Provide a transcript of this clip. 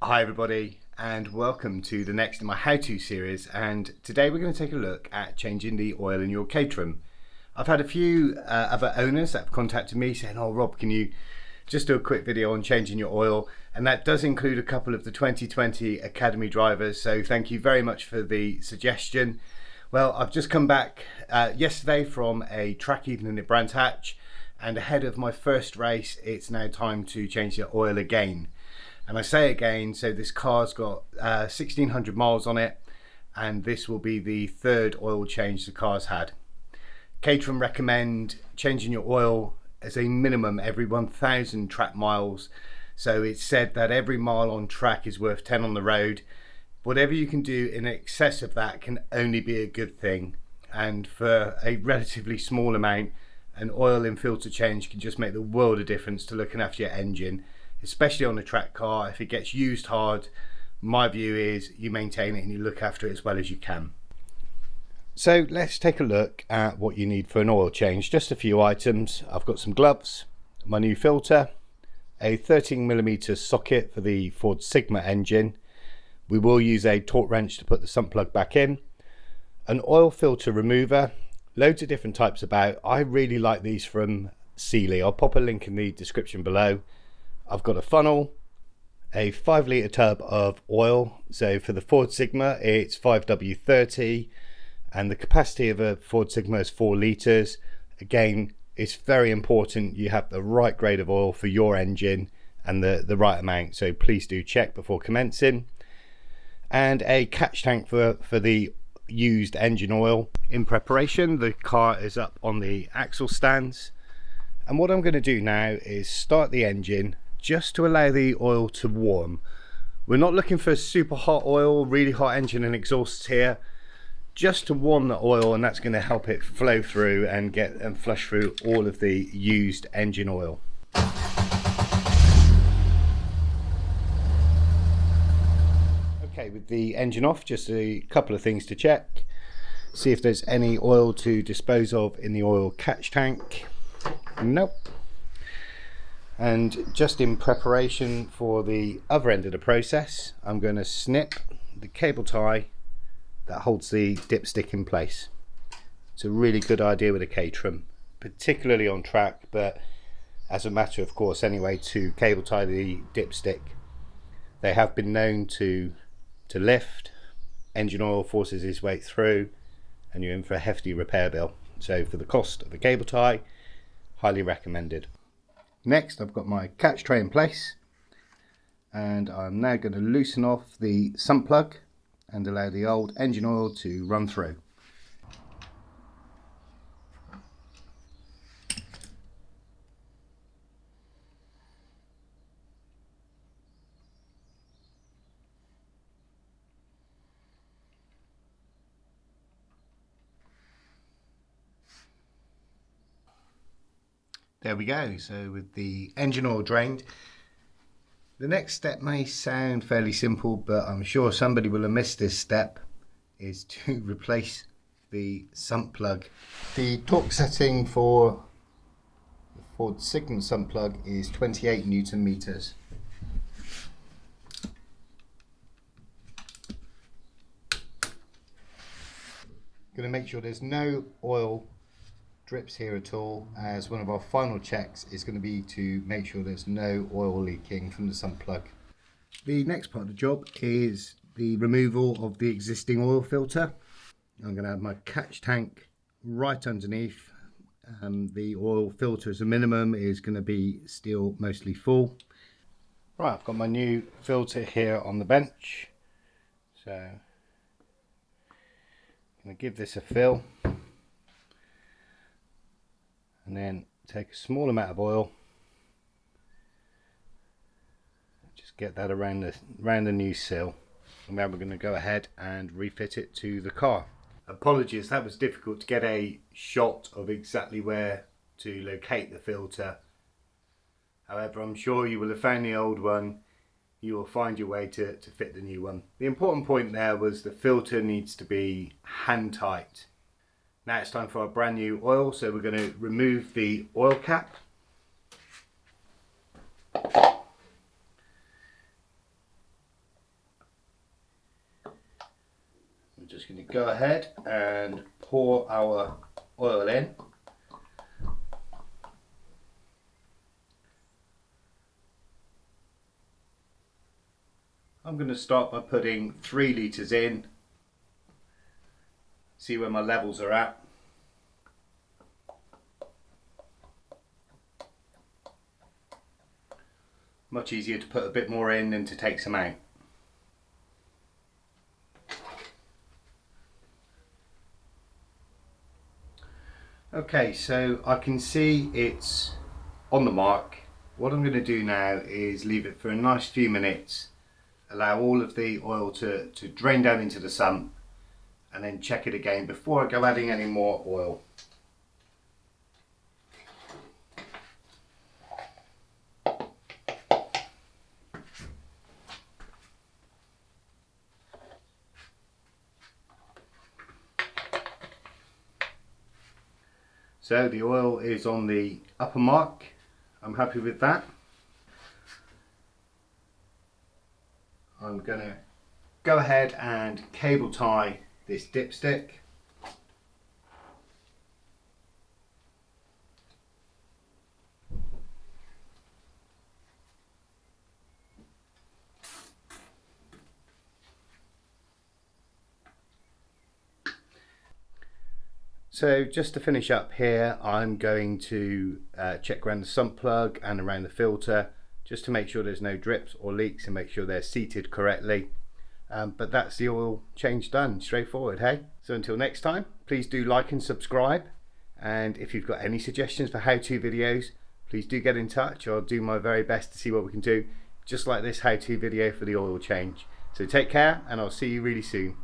Hi everybody and welcome to the next in my how-to series, and today we're going to take a look at changing the oil in your Caterham. I've had a few other owners that have contacted me saying, oh Rob, can you just do a quick video on changing your oil, and that does include a couple of the 2020 Academy drivers, so thank you very much for the suggestion. Well, I've just come back yesterday from a track evening at Brands Hatch, and ahead of my first race it's now time to change the oil again. And I say again, so this car's got 1600 miles on it, and this will be the third oil change the car's had. Caterham recommend changing your oil as a minimum every 1000 track miles. So it's said that every mile on track is worth 10 on the road. Whatever you can do in excess of that can only be a good thing. And for a relatively small amount, an oil and filter change can just make the world of difference to looking after your engine, especially on a track car. If it gets used hard, my view is you maintain it and you look after it as well as you can. So let's take a look at what you need for an oil change. Just a few items. I've got some gloves, my new filter, a 13mm socket for the Ford Sigma engine. We will use a torque wrench to put the sump plug back in, an oil filter remover, loads of different types about. I really like these from Sealy. I'll pop a link in the description below. I've got a funnel, a 5 litre tub of oil. So for the Ford Sigma it's 5W30, and the capacity of a Ford Sigma is 4 litres. Again, it's very important you have the right grade of oil for your engine and the right amount, so please do check before commencing. And a catch tank for the used engine oil. In preparation, the car is up on the axle stands, and what I'm going to do now is start the engine just to allow the oil to warm. We're not looking for super hot oil, really hot engine and exhausts here, just to warm the oil, and that's going to help it flow through and get and flush through all of the used engine oil. Okay, with the engine off, just a couple of things to check. See if there's any oil to dispose of in the oil catch tank. Nope. And just in preparation for the other end of the process, I'm going to snip the cable tie that holds the dipstick in place. It's a really good idea with a Caterham, particularly on track, but as a matter of course anyway, to cable tie the dipstick. They have been known to lift, engine oil forces its way through, and you're in for a hefty repair bill. So for the cost of a cable tie, highly recommended. Next, I've got my catch tray in place, and I'm now going to loosen off the sump plug and allow the old engine oil to run through. There we go. So with the engine oil drained, the next step may sound fairly simple, but I'm sure somebody will have missed this step, is to replace the sump plug. The torque setting for the Ford Sigma sump plug is 28 Newton meters. Going to make sure there's no oil drips here at all, as one of our final checks is going to be to make sure there's no oil leaking from the sump plug. The next part of the job is the removal of the existing oil filter. I'm going to have my catch tank right underneath. The oil filter as a minimum is going to be still mostly full. Right, I've got my new filter here on the bench, so I'm going to give this a fill. And then take a small amount of oil, just get that around the new sill, and then we're going to go ahead and refit it to the car. Apologies, that was difficult to get a shot of exactly where to locate the filter. However, I'm sure you will have found the old one, you will find your way to fit the new one. The important point there was the filter needs to be hand tight. Now it's time for our brand new oil, so we're going to remove the oil cap. just going to go ahead and pour our oil in. I'm going to start by putting 3 litres in, see where my levels are at. Much easier to put a bit more in than to take some out. Okay, so I can see it's on the mark. What I'm going to do now is leave it for a nice few minutes, allow all of the oil to drain down into the sump, and then check it again before I go adding any more oil. So the oil is on the upper mark. I'm happy with that. I'm going to go ahead and cable tie this dipstick. So just to finish up here, I'm going to check around the sump plug and around the filter just to make sure there's no drips or leaks and make sure they're seated correctly. But that's the oil change done, straightforward, hey? So until next time, please do like and subscribe. And if you've got any suggestions for how-to videos, please do get in touch. I'll do my very best to see what we can do, just like this how-to video for the oil change. So take care, and I'll see you really soon.